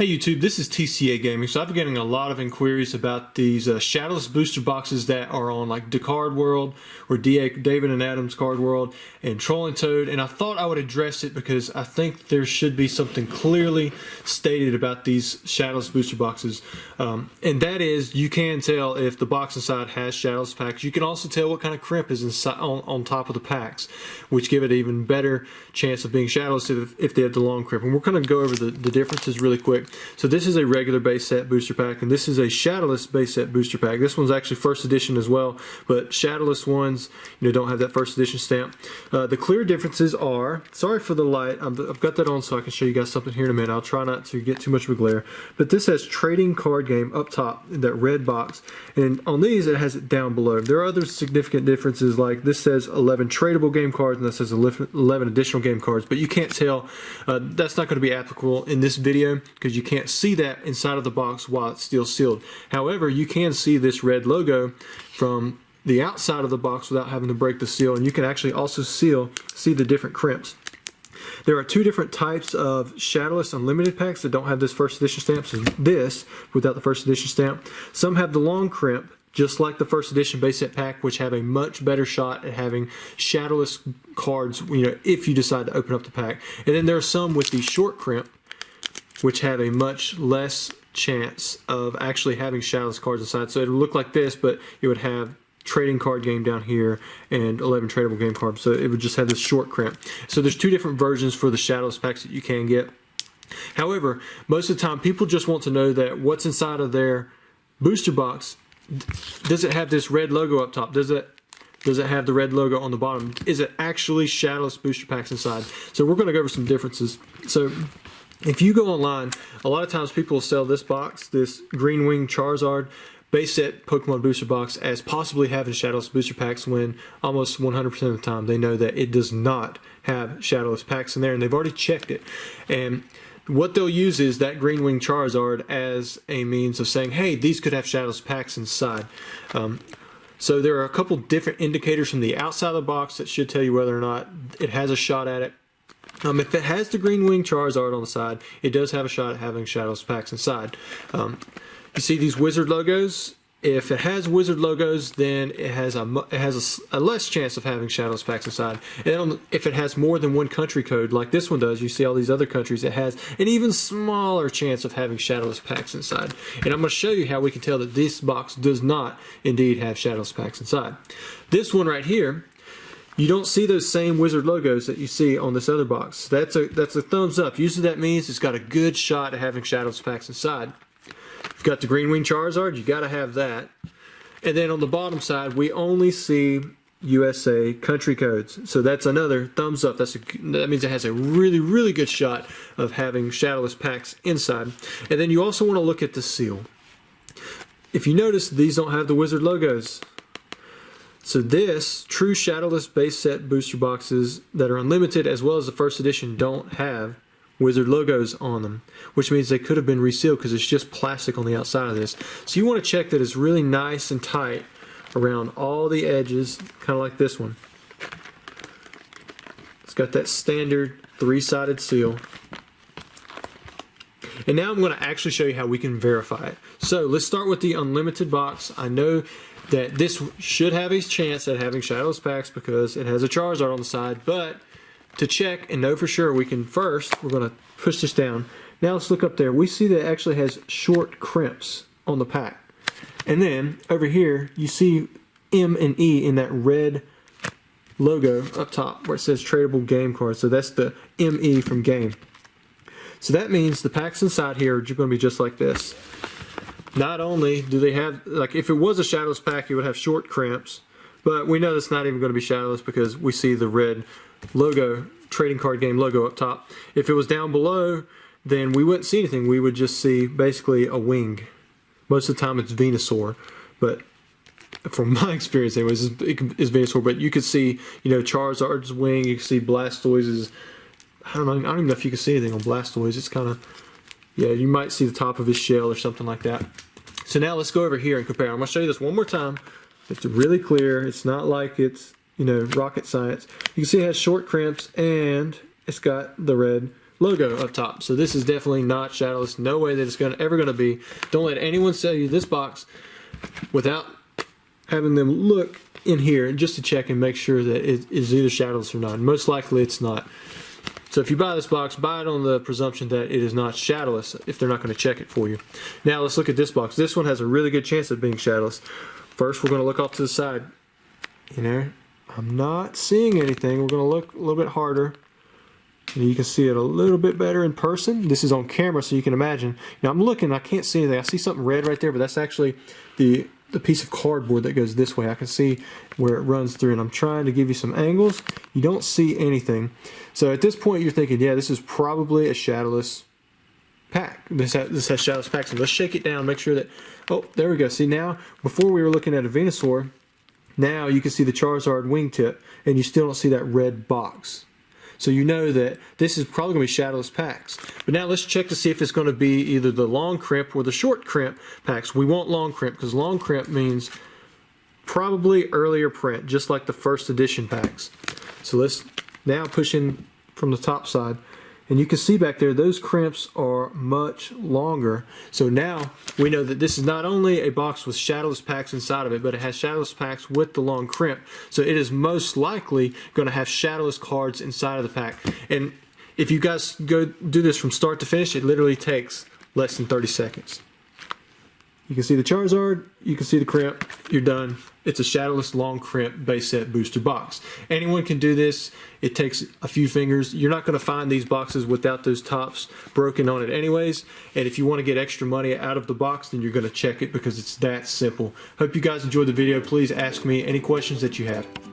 Hey YouTube, this is TCA Gaming. So I've been getting a lot of inquiries about these Shadowless booster boxes that are on like Card World or David and Adam's Card World and Trolling Toad, and I thought I would address it because I think there should be something clearly stated about these Shadowless booster boxes, and that is you can tell if the box inside has Shadowless packs. You can also tell what kind of crimp is inside on top of the packs, which give it an even better chance of being Shadowless if they have the long crimp. And we're going to go over the differences really quick. So this is a regular base set booster pack, and this is a Shadowless base set booster pack. This one's actually first edition as well, but Shadowless ones, don't have that first edition stamp. The clear differences are, sorry for the light, I've got that on so I can show you guys something here in a minute. I'll try not to get too much of a glare, but this has trading card game up top in that red box, and on these it has it down below. There are other significant differences, like this says 11 tradable game cards and that says 11 additional game cards, but you can't tell. That's not going to be applicable in this video because you can't see that inside of the box while it's still sealed. However, you can see this red logo from the outside of the box without having to break the seal, and you can actually also see the different crimps. There are two different types of Shadowless Unlimited packs that don't have this first edition stamp. So this, without the first edition stamp. Some have the long crimp, just like the first edition base set pack, which have a much better shot at having Shadowless cards, if you decide to open up the pack. And then there are some with the short crimp, which have a much less chance of actually having Shadowless cards inside. So it would look like this, but it would have trading card game down here and 11 tradable game cards. So it would just have this short crimp. So there's two different versions for the Shadowless packs that you can get. However, most of the time people just want to know that what's inside of their booster box. Does it have this red logo up top? Does it have the red logo on the bottom? Is it actually Shadowless booster packs inside? So we're going to go over some differences. So if you go online, a lot of times people will sell this box, this Green Wing Charizard base set Pokemon booster box, as possibly having Shadowless booster packs, when almost 100% of the time they know that it does not have Shadowless packs in there, and they've already checked it. And what they'll use is that Green Wing Charizard as a means of saying, hey, these could have Shadowless packs inside. So there are a couple different indicators from the outside of the box that should tell you whether or not it has a shot at it. If it has the Green Wing Charizard on the side, it does have a shot at having Shadowless packs inside. You see these wizard logos? If it has wizard logos, then it has a less chance of having Shadowless packs inside. And if it has more than one country code, like this one does, you see all these other countries, it has an even smaller chance of having Shadowless packs inside. And I'm going to show you how we can tell that this box does not indeed have Shadowless packs inside. This one right here, you don't see those same wizard logos that you see on this other box. That's a thumbs up. Usually that means it's got a good shot at having Shadowless packs inside. You've got the Green Wing Charizard, you got to have that. And then on the bottom side, we only see USA country codes. So that's another thumbs up. That means it has a really, really good shot of having Shadowless packs inside. And then you also want to look at the seal. If you notice, these don't have the wizard logos. So this, true Shadowless base set booster boxes that are unlimited as well as the first edition don't have wizard logos on them, which means they could have been resealed because it's just plastic on the outside of this. So you want to check that it's really nice and tight around all the edges, kind of like this one. It's got that standard three-sided seal. And now I'm going to actually show you how we can verify it. So let's start with the unlimited box. I know that this should have a chance at having Shadowless packs because it has a Charizard on the side, but to check and know for sure, we're going to push this down. Now let's look up there. We see that it actually has short crimps on the pack. And then over here, you see M and E in that red logo up top where it says tradable game cards. So that's the ME from game. So that means the packs inside here are going to be just like this. Not only do they have, like if it was a Shadowless pack, it would have short crimps, but we know that's not even going to be Shadowless because we see the red logo, trading card game logo up top. If it was down below, then we wouldn't see anything. We would just see basically a wing. Most of the time it's Venusaur, but from my experience anyways, it's Venusaur, but you could see, Charizard's wing, you can see Blastoise's, I don't even know if you can see anything on Blastoise. It's kind of, yeah, you might see the top of his shell or something like that. So now let's go over here and compare. I'm going to show you this one more time. It's really clear. It's not like it's, rocket science. You can see it has short crimps and it's got the red logo up top. So this is definitely not Shadowless. No way that it's ever gonna be. Don't let anyone sell you this box without having them look in here just to check and make sure that it is either Shadowless or not. Most likely it's not. So if you buy this box, buy it on the presumption that it is not Shadowless if they're not going to check it for you. Now let's look at this box. This one has a really good chance of being Shadowless. First, we're going to look off to the side. You know, I'm not seeing anything. We're going to look a little bit harder. And you can see it a little bit better in person. This is on camera, so you can imagine. Now I'm looking, I can't see anything. I see something red right there, but that's actually the piece of cardboard that goes this way. I can see where it runs through, and I'm trying to give you some angles. You don't see anything. So at this point, you're thinking, yeah, this is probably a Shadowless pack. This has Shadowless packs. So let's shake it down, make sure that, oh, there we go. See now, before we were looking at a Venusaur, now you can see the Charizard wingtip, and you still don't see that red box. So you know that this is probably going to be Shadowless packs. But now let's check to see if it's going to be either the long crimp or the short crimp packs. We want long crimp because long crimp means probably earlier print, just like the first edition packs. So let's now push in from the top side. And you can see back there, those crimps are much longer. So now we know that this is not only a box with Shadowless packs inside of it, but it has Shadowless packs with the long crimp. So it is most likely going to have Shadowless cards inside of the pack. And if you guys go do this from start to finish, it literally takes less than 30 seconds. You can see the Charizard, you can see the crimp, you're done. It's a Shadowless long crimp base set booster box. Anyone can do this. It takes a few fingers. You're not going to find these boxes without those tops broken on it anyways. And if you want to get extra money out of the box, then you're going to check it because it's that simple. Hope you guys enjoyed the video. Please ask me any questions that you have.